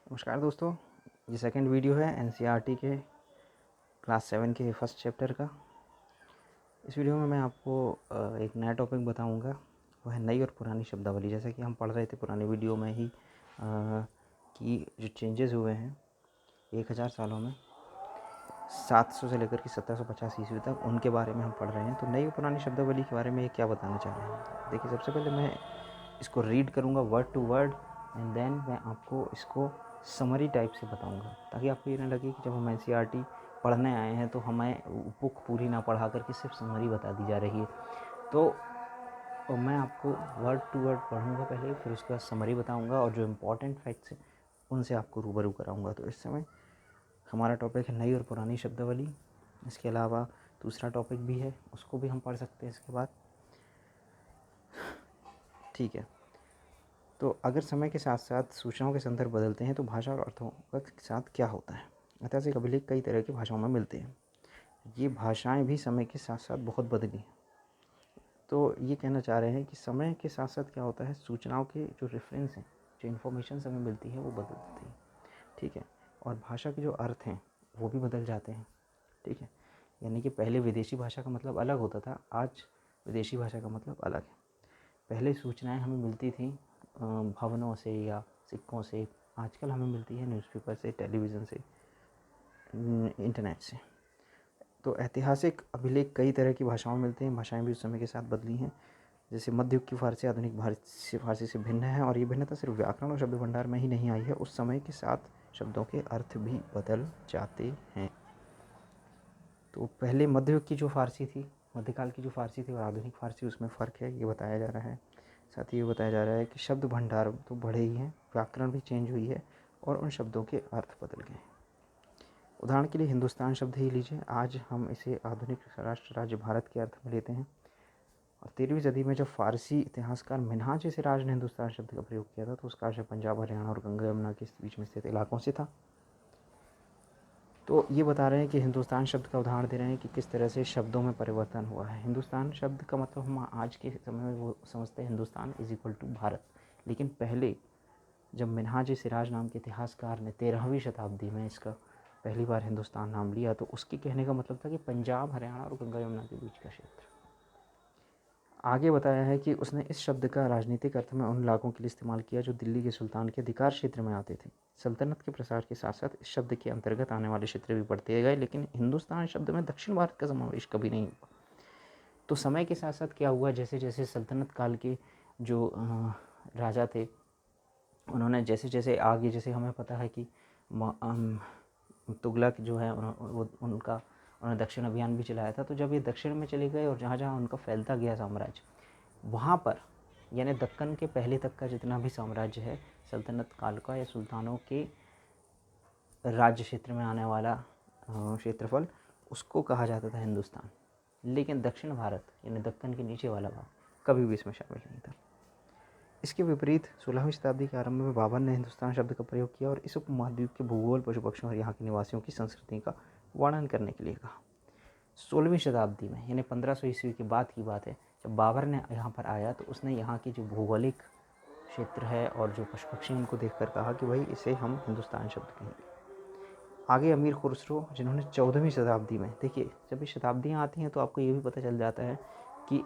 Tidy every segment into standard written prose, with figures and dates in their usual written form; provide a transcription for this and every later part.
नमस्कार दोस्तों, ये सेकंड वीडियो है एनसीईआरटी के क्लास 7 के फर्स्ट चैप्टर का। इस वीडियो में मैं आपको एक नया टॉपिक बताऊंगा, वो है नई और पुरानी शब्दावली। जैसा कि हम पढ़ रहे थे पुरानी वीडियो में ही कि जो चेंजेस हुए हैं 1000 सालों में 700 से लेकर के 1750 ईस्वी तक, उनके बारे में हम पढ़ रहे हैं। तो नई और पुरानी शब्दावली के बारे में ये क्या बताना चाह रहे हैं। देखिए, सबसे पहले मैं इसको रीड करूँगा word to word and then मैं आपको इसको समरी टाइप से बताऊंगा, ताकि आपको ये ना लगे कि जब हम एनसीईआरटी पढ़ने आए हैं तो हमें बुक पूरी ना पढ़ा करके सिर्फ समरी बता दी जा रही है। तो मैं आपको वर्ड टू वर्ड पढ़ूंगा पहले, फिर उसके बाद समरी बताऊंगा और जो इम्पोर्टेंट फैक्ट्स हैं उनसे आपको रूबरू कराऊंगा। तो इस समय हमारा टॉपिक है नई और पुरानी शब्दावली। इसके अलावा दूसरा टॉपिक भी है, उसको भी हम पढ़ सकते हैं इसके बाद। ठीक है, तो अगर समय के साथ साथ सूचनाओं के संदर्भ बदलते हैं तो भाषा और अर्थों के साथ क्या होता है। ऐतिहासिक अभिलेख कई तरह की भाषाओं में मिलते हैं। ये भाषाएं भी समय के साथ साथ बहुत बदली। तो ये कहना चाह रहे हैं कि समय के साथ साथ क्या होता है, सूचनाओं के जो रेफरेंस हैं, जो इन्फॉर्मेशन हमें मिलती है वो बदलती है। ठीक है, और भाषा के जो अर्थ हैं वो भी बदल जाते हैं। ठीक है, यानी कि पहले विदेशी भाषा का मतलब अलग होता था, आज विदेशी भाषा का मतलब अलग है। पहले सूचनाएं हमें मिलती थी भवनों से या सिक्कों से, आजकल हमें मिलती है न्यूज़पेपर से, टेलीविज़न से, इंटरनेट से। तो ऐतिहासिक अभिलेख कई तरह की भाषाओं में मिलते हैं। भाषाएं भी उस समय के साथ बदली हैं। जैसे मध्य युग की फारसी आधुनिक फारसी से भिन्न है, और ये भिन्नता सिर्फ व्याकरण और शब्द भंडार में ही नहीं आई है, उस समय के साथ शब्दों के अर्थ भी बदल जाते हैं। तो पहले मध्य युग की जो फारसी थी, मध्यकाल की जो फारसी थी और आधुनिक फारसी, उसमें फ़र्क है, ये बताया जा रहा है। साथ ही ये बताया जा रहा है कि शब्द भंडार तो बढ़े ही हैं, व्याकरण भी चेंज हुई है और उन शब्दों के अर्थ बदल गए। उदाहरण के लिए हिंदुस्तान शब्द ही लीजिए, आज हम इसे आधुनिक राष्ट्र राज्य भारत के अर्थ में लेते हैं। और 13वीं सदी में जब फारसी इतिहासकार मिन्हाज सिराज ने हिंदुस्तान शब्द का प्रयोग किया था तो उसका आशय पंजाब, हरियाणा और गंगा यमुना के बीच में स्थित इलाकों से था। तो ये बता रहे हैं कि हिंदुस्तान शब्द का उदाहरण दे रहे हैं कि किस तरह से शब्दों में परिवर्तन हुआ है। हिंदुस्तान शब्द का मतलब हम आज के समय में वो समझते हैं Hindustan is equal to Bharat, लेकिन पहले जब मिन्हाज सिराज नाम के इतिहासकार ने 13वीं शताब्दी में इसका पहली बार हिंदुस्तान नाम लिया, तो उसके कहने का मतलब था कि पंजाब, हरियाणा और गंगा यमुना के बीच का क्षेत्र। आगे बताया है कि उसने इस शब्द का राजनीतिक अर्थ में उन इलाकों के लिए इस्तेमाल किया जो दिल्ली के सुल्तान के अधिकार क्षेत्र में आते थे। सल्तनत के प्रसार के साथ साथ इस शब्द के अंतर्गत आने वाले क्षेत्र भी बढ़ते गए, लेकिन हिंदुस्तान शब्द में दक्षिण भारत का समावेश कभी नहीं हुआ। तो समय के साथ साथ क्या हुआ, जैसे जैसे सल्तनत काल के जो राजा थे, उन्होंने जैसे जैसे आगे, जैसे हमें पता है कि तुगलक जो है उन्होंने दक्षिण अभियान भी चलाया था। तो जब ये दक्षिण में चले गए और जहाँ जहाँ उनका फैलता गया साम्राज्य, वहाँ पर यानी दक्कन के पहले तक का जितना भी साम्राज्य है सल्तनत काल का या सुल्तानों के राज्य क्षेत्र में आने वाला क्षेत्रफल, उसको कहा जाता था हिंदुस्तान। लेकिन दक्षिण भारत यानी दक्कन के नीचे वाला भाग कभी भी इसमें शामिल नहीं था। इसके विपरीत 16वीं शताब्दी के आरंभ में बाबर ने हिंदुस्तान शब्द का प्रयोग किया और इस उपमहाद्वीप के भूगोल, पशु पक्षियों और यहाँ के निवासियों की संस्कृति का वर्णन करने के लिए कहा। 16वीं शताब्दी में यानी 1500 ईस्वी के बाद की बात है, जब बाबर ने यहाँ पर आया तो उसने यहाँ की जो भौगोलिक क्षेत्र है और जो पशु पक्षी उनको देखकर कहा कि भाई इसे हम हिंदुस्तान शब्द कहेंगे। आगे अमीर खुसरो, जिन्होंने 14वीं शताब्दी में, देखिए जब ये शताब्दियाँ आती हैं तो आपको ये भी पता चल जाता है कि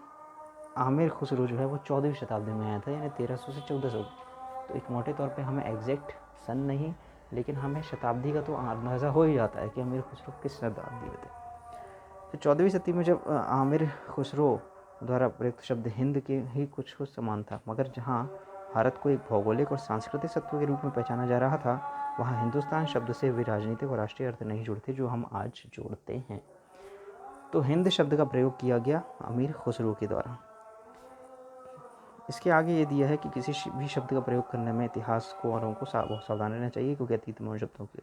आमिर खुसरो जो है वो 14वीं शताब्दी में आया था, यानी 1300 से 1400। तो एक मोटे तौर पे हमें एग्जैक्ट सन नहीं, लेकिन हमें शताब्दी का तो अंदाज़ा हो ही जाता है कि आमिर खुसरो किस शताब्दी में थे। तो 14वीं शताब्दी में जब आमिर खुसरो द्वारा प्रयुक्त शब्द हिंद के ही कुछ कुछ समान था, मगर जहाँ भारत को एक भौगोलिक और सांस्कृतिक सत्व के रूप में पहचाना जा रहा था, वहाँ हिंदुस्तान शब्द से वे राजनीतिक और राष्ट्रीय अर्थ नहीं जुड़ते जो हम आज जोड़ते हैं। तो हिंद शब्द का प्रयोग किया गया अमीर खुसरो के द्वारा। इसके आगे ये दिया है कि किसी भी शब्द का प्रयोग करने में इतिहासकारों को बहुत सावधान रहना चाहिए, क्योंकि अतीत में उन शब्दों के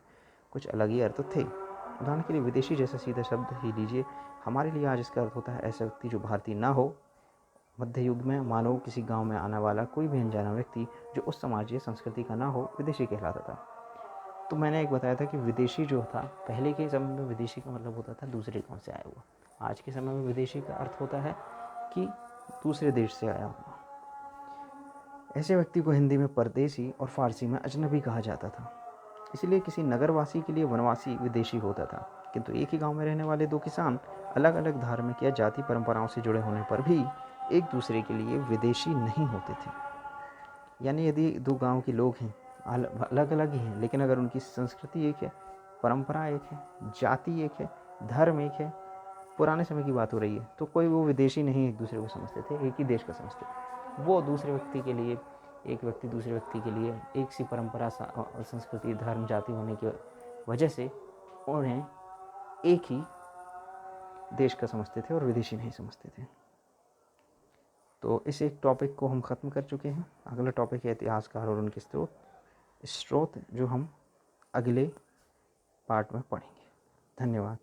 कुछ अलग ही अर्थ थे। उदाहरण के लिए विदेशी जैसा सीधा शब्द ही लीजिए, हमारे लिए आज इसका अर्थ होता है ऐसा व्यक्ति जो भारतीय ना हो। मध्य युग में मानव किसी गांव में आने वाला कोई भी अनजाना व्यक्ति जो उस समाज या संस्कृति का ना हो, विदेशी कहलाता था। तो मैंने एक बताया था कि विदेशी जो था, पहले के समय में विदेशी का मतलब होता था दूसरे गाँव से आया हुआ। आज के समय में विदेशी का अर्थ होता है कि दूसरे देश से आया हुआ। ऐसे व्यक्ति को हिंदी में परदेसी और फारसी में अजनबी कहा जाता था। इसलिए किसी नगरवासी के लिए वनवासी विदेशी होता था, किंतु एक ही गांव में रहने वाले दो किसान अलग अलग धार्मिक या जाति परंपराओं से जुड़े होने पर भी एक दूसरे के लिए विदेशी नहीं होते थे। यानी यदि दो गांव के लोग हैं, अलग अलग ही हैं, लेकिन अगर उनकी संस्कृति एक है, परंपरा एक है, जाति एक है, धर्म एक है, पुराने समय की बात हो रही है, तो कोई वो विदेशी नहीं एक दूसरे को समझते थे, एक ही देश का समझते थे। वो दूसरे व्यक्ति के लिए, एक व्यक्ति दूसरे व्यक्ति के लिए एक सी परंपरा, संस्कृति, धर्म, जाति होने की वजह से उन्हें एक ही देश का समझते थे और विदेशी नहीं समझते थे। तो इस एक टॉपिक को हम ख़त्म कर चुके हैं। अगला टॉपिक है इतिहासकार और उनके स्रोत, जो हम अगले पार्ट में पढ़ेंगे। धन्यवाद।